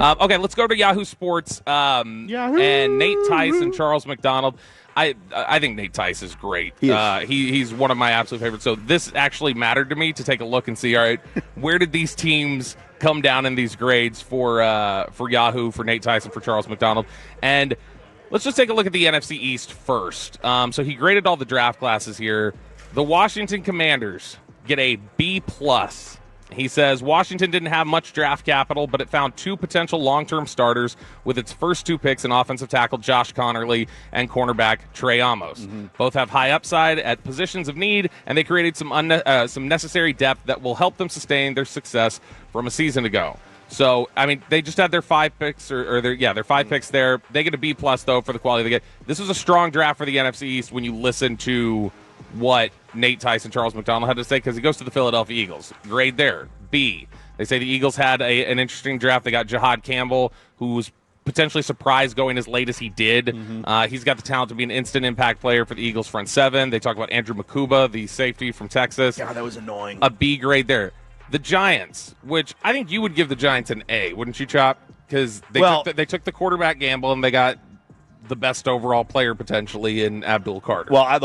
Okay, let's go to Yahoo Sports. Yahoo! And Nate Tice and Charles McDonald. I think Nate Tice is great. He's one of my absolute favorites. So this actually mattered to me to take a look and see, all right, where did these teams come down in these grades for Yahoo, for Nate Tice, and for Charles McDonald? And let's just take a look at the NFC East first. So he graded all the draft classes here. The Washington Commanders get a B+. He says Washington didn't have much draft capital, but it found two potential long-term starters with its first two picks in offensive tackle Josh Connerly and cornerback Trey Amos. Mm-hmm. Both have high upside at positions of need, and they created some necessary depth that will help them sustain their success from a season ago. So, I mean, they just had their 5 picks, their 5 picks there. They get a B+, though, for the quality they get. This was a strong draft for the NFC East when you listen to what Nate Tice and Charles McDonald had to say, because he goes to the Philadelphia Eagles. Grade there, B. They say the Eagles had an interesting draft. They got Jahad Campbell, who was potentially surprised going as late as he did. Mm-hmm. He's got the talent to be an instant impact player for the Eagles front seven. They talk about Andrew Makuba, the safety from Texas. God, that was annoying. A B grade there. The Giants, which I think you would give the Giants an A, wouldn't you, Chop? Because they took the quarterback gamble and they got the best overall player potentially in Abdul Carter. Well,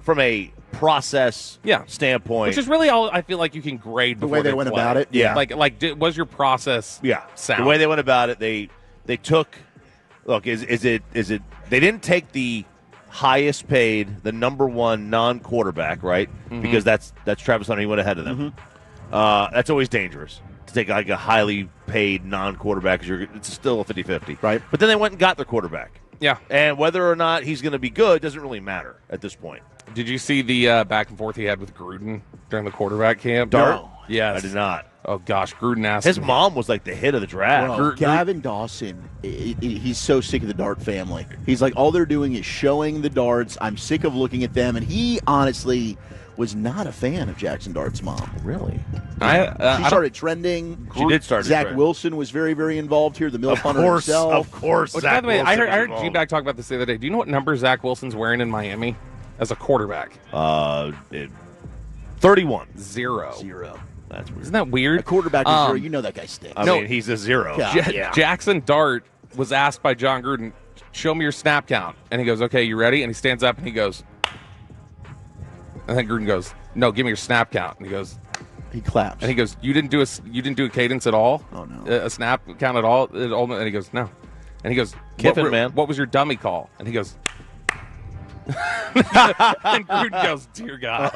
from a process standpoint, which is really all I feel like you can grade the way they went about it. Yeah, was your process? Sound? The way they went about it, they took. Look, is it? They didn't take the highest paid, the number one non-quarterback, right? Mm-hmm. Because that's Travis Hunter. He went ahead of them. Mm-hmm. That's always dangerous to take like a highly paid non-quarterback because it's still a 50-50. Right. But then they went and got their quarterback. Yeah. And whether or not he's going to be good doesn't really matter at this point. Did you see the back and forth he had with Gruden during the quarterback camp? No. Yes. I did not. Oh, gosh. Gruden asked his mom was like the hit of the draft. Bro, Gavin Dawson, he's so sick of the Dart family. He's like, all they're doing is showing the darts. I'm sick of looking at them. And he honestly was not a fan of Jackson Dart's mom. Really? She started trending. She did start Zach Wilson was very, very involved here, the Mill punter himself. Of course. By the way, I heard G-Bag talk about this the other day. Do you know what number Zach Wilson's wearing in Miami as a quarterback? 31. Zero. That's weird. Isn't that weird? A quarterback is zero. You know that guy stinks. I mean, he's a zero. Jackson Dart was asked by John Gruden, show me your snap count. And he goes, okay, you ready? And he stands up and he goes, and then Gruden goes, no, give me your snap count. And he goes, he claps. And he goes, you didn't do a cadence at all? Oh, no. A snap count at all? And he goes, no. And he goes, Kiffin, man. What was your dummy call? And he goes, and Gruden goes, dear God.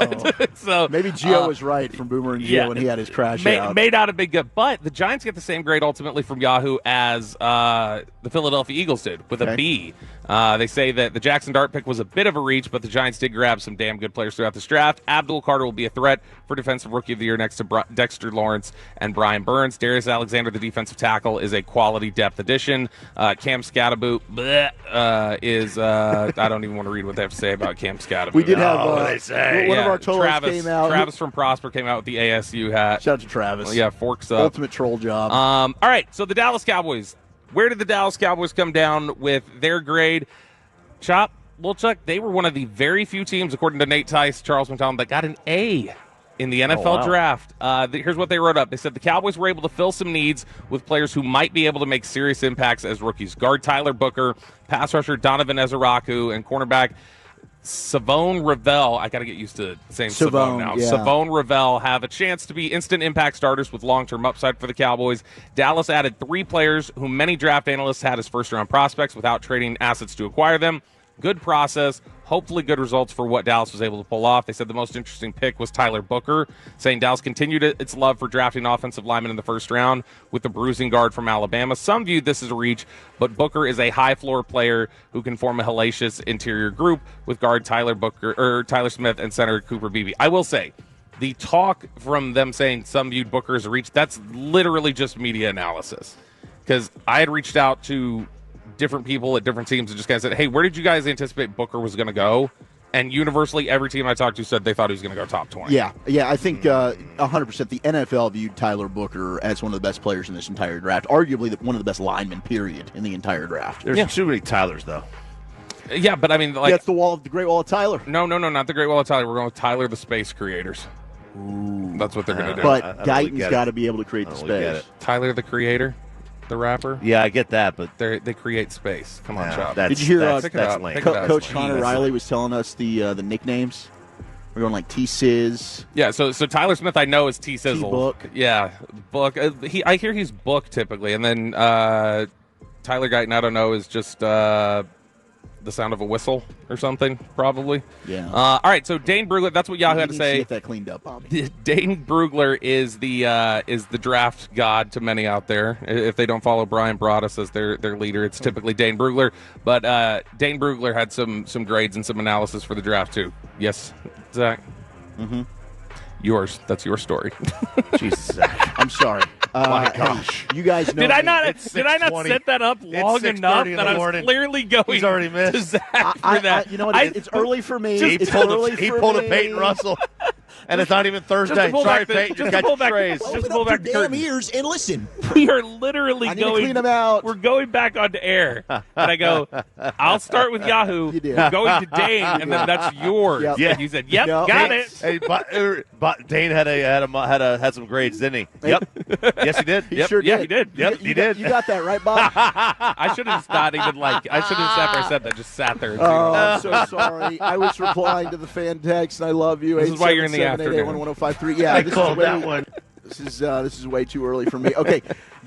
So maybe Gio was right from Boomer and Gio when he had his crash out. Made out a big good. But the Giants get the same grade ultimately from Yahoo as the Philadelphia Eagles did with a B. They say that the Jackson Dart pick was a bit of a reach, but the Giants did grab some damn good players throughout this draft. Abdul Carter will be a threat for Defensive Rookie of the Year next to Dexter Lawrence and Brian Burns. Darius Alexander, the defensive tackle, is a quality depth addition. Cam Scadaboot is I don't even want to read what they have to say about Cam Scadaboot. We did have one of our Tolos came out. Travis from Prosper came out with the ASU hat. Shout out to Travis. Forks up. Ultimate troll job. All right, so the Dallas Cowboys. Where did the Dallas Cowboys come down with their grade? Chop, Wilczek, they were one of the very few teams, according to Nate Tice, Charles McDonald, that got an A in the NFL draft. Here's what they wrote up. They said the Cowboys were able to fill some needs with players who might be able to make serious impacts as rookies. Guard Tyler Booker, pass rusher Donovan Ezeraku, and cornerback Savone Ravel. I got to get used to saying Savone now. Yeah. Savone Ravel have a chance to be instant impact starters with long-term upside for the Cowboys. Dallas added 3 players whom many draft analysts had as first-round prospects without trading assets to acquire them. Good process. Hopefully good results for what Dallas was able to pull off. They said the most interesting pick was Tyler Booker, saying Dallas continued its love for drafting offensive linemen in the first round with the bruising guard from Alabama. Some viewed this as a reach, but Booker is a high-floor player who can form a hellacious interior group with guard Tyler Smith and center Cooper Beebe. I will say, the talk from them saying some viewed Booker as a reach, that's literally just media analysis. Because I had reached out to different people at different teams and just kind of said, hey, where did you guys anticipate Booker was going to go? And universally, every team I talked to said they thought he was going to go top 20. Yeah, I think 100% the NFL viewed Tyler Booker as one of the best players in this entire draft, arguably one of the best linemen, period, in the entire draft. There's too many Tylers, though. Yeah, but I mean, like... That's the Great Wall of Tyler. No, not the Great Wall of Tyler. We're going with Tyler the Space Creators. Ooh, that's what they're going to do. But Guyton's got to be able to create the space. Tyler the Creator? the rapper. Yeah, I get that, but They create space. Come on, Chop. Did you hear that's lame. Coach Connor Riley was telling us the nicknames? We're going like T-Sizz. Yeah, so Tyler Smith I know is T-Sizzle. T-Book. Yeah, Book. I hear he's Book typically, and then Tyler Guyton I don't know is just the sound of a whistle or something probably. Yeah. All right, so Dane Brugler. That's what Yahoo had to say. Get that cleaned up, Bobby. Dane Brugler is the draft god to many out there. If they don't follow Brian Broaddus as their leader, it's typically Dane Brugler. But Dane Brugler had some grades and some analysis for the draft too. Yes, Zach. Mm-hmm. Yours. That's your story. Jesus, Zach. I'm sorry. My gosh. You guys know. Did I me. not set that up long enough that I was clearly going He's already missed. to Zach for that? You know what? It's early for me. He pulled a me. Peyton Russell. And it's not even Thursday. Sorry, Peyton. Just to pull back the damn curtain. ears and listen. We are literally I need to clean them out. We're going back onto air. And I go, I'll start with Yahoo. You did. We're going to Dane, and then that's yours. Yep. Yeah. And you said, yep, Yep. got it. Hey, but Dane had some grades, didn't he? Yep. Yes, he did. He sure did. Yeah, he did. Yep, he did. You got that right, Bob? I should have just not even I should have just after I said that, just sat there. And Oh, I'm so sorry. I was replying to the fan text, and I love you. This is why you're in the afternoon. 877-881-1053. Yeah, I called that one. This is way too early for me. Okay,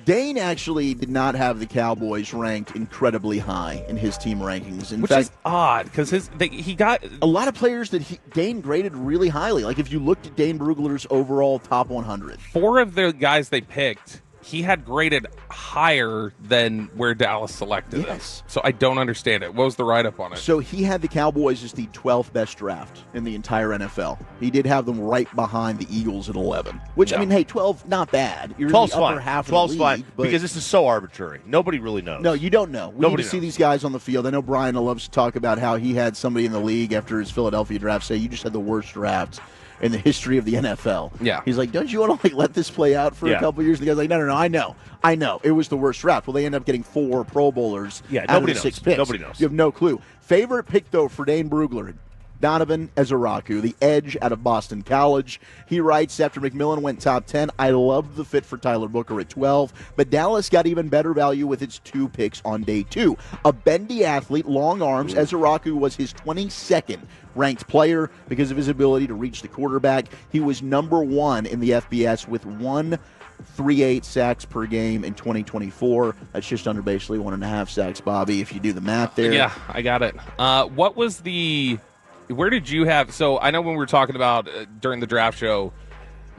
Dane actually did not have the Cowboys ranked incredibly high in his team rankings. In Which fact, is odd because he got a lot of players that Dane graded really highly. Like if you looked at Dane Brugler's overall top 100, 4 of the guys they picked, he had graded higher than where Dallas selected him. So I don't understand it. What was the write-up on it? So he had the Cowboys as the 12th best draft in the entire NFL. He did have them right behind the Eagles at 11. Which, I mean, hey, 12, not bad. You're in the upper half of the league. 12's fine, because this is so arbitrary. Nobody really knows. No, you don't know. We Nobody need to see knows. these guys on the field. I know Brian loves to talk about how he had somebody in the league after his Philadelphia draft say, you just had the worst draft in the history of the NFL. Yeah. He's like, don't you want to let this play out for a couple of years? And the guy's like, no, I know. It was the worst draft. Well, they end up getting 4 Pro Bowlers out of the 6 picks. Nobody knows. You have no clue. Favorite pick, though, for Dane Brugler, Donovan Ezeraku, the edge out of Boston College. He writes, after McMillan went top 10, I loved the fit for Tyler Booker at 12, but Dallas got even better value with its 2 picks on day 2. A bendy athlete, long arms, Ezeraku was his 22nd ranked player because of his ability to reach the quarterback. He was number 1 in the FBS with 1.38 sacks per game in 2024. That's just under basically 1.5 sacks, Bobby, if you do the math there. Yeah, I got it. What was where did you have? So I know when we were talking about during the draft show,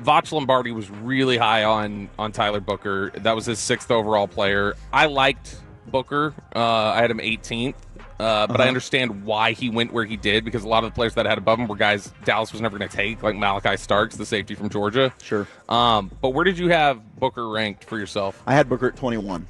Vach Lombardi was really high on Tyler Booker. That was his 6th overall player. I liked Booker. I had him 18th. But I understand why he went where he did, because a lot of the players that I had above him were guys Dallas was never going to take, like Malachi Starks, the safety from Georgia. Sure. But where did you have Booker ranked for yourself? I had Booker at 21.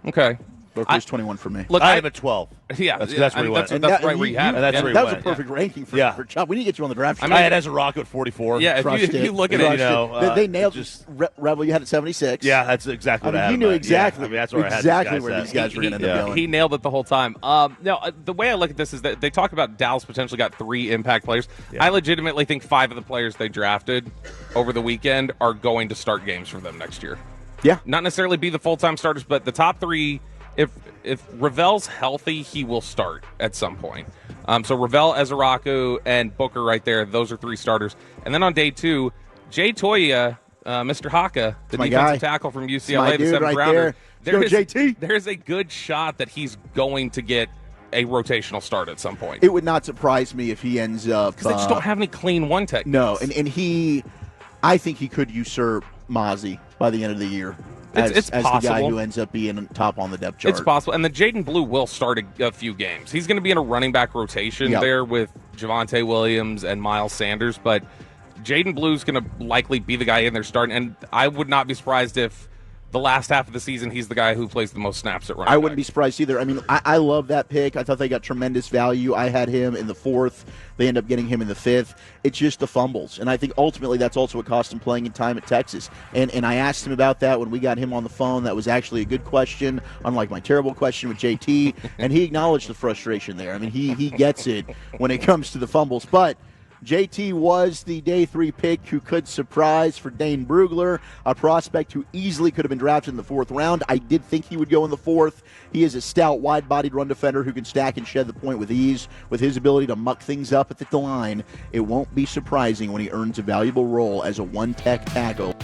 Okay. Booker's 21 for me. Look, I have a 12. Yeah, that's where he went. That's right where you had it. That's Yeah. where he That was went. a perfect ranking for Chubb. We need to get you on the draft sheet. I had Ezeraku at 44. Yeah, if you look at it, they nailed just Rebel. You had it 76. Yeah, that's exactly what I had. You knew exactly. Yeah, I mean, that's where exactly I had where these guys were going to end up going. He nailed it the whole time. No, the way I look at this is that they talk about Dallas potentially got 3 impact players. Yeah. I legitimately think 5 of the players they drafted over the weekend are going to start games for them next year. Yeah, not necessarily be the full-time starters, but the top 3. If Ravel's healthy, he will start at some point. So Ravel, Ezeraku, and Booker right there, those are 3 starters. And then on day 2, Jay Toya, Mr. Haka, the defensive tackle from UCLA, the 7th rounder. There's a good shot that he's going to get a rotational start at some point. It would not surprise me if he ends up... Because they just don't have any clean one techniques. No, and I think he could usurp Mozzie by the end of the year. It's possible. The guy who ends up being top on the depth chart. It's possible. And then Jaden Blue will start a few games. He's going to be in a running back rotation there with Javonte Williams and Miles Sanders. But Jaden Blue's going to likely be the guy in there starting. And I would not be surprised if the last half of the season he's the guy who plays the most snaps at running back. I wouldn't be surprised either. I mean, I love that pick. I thought they got tremendous value. I had him in the 4th. They end up getting him in the 5th. It's just the fumbles. And I think ultimately that's also what cost him playing in time at Texas. And I asked him about that when we got him on the phone. That was actually a good question, unlike my terrible question with JT. And he acknowledged the frustration there. I mean, he gets it when it comes to the fumbles. But JT was the day 3 pick who could surprise for Dane Brugler, a prospect who easily could have been drafted in the 4th round. I did think he would go in the 4th. He is a stout, wide-bodied run defender who can stack and shed the point with ease. With his ability to muck things up at the line, it won't be surprising when he earns a valuable role as a one-tech tackle.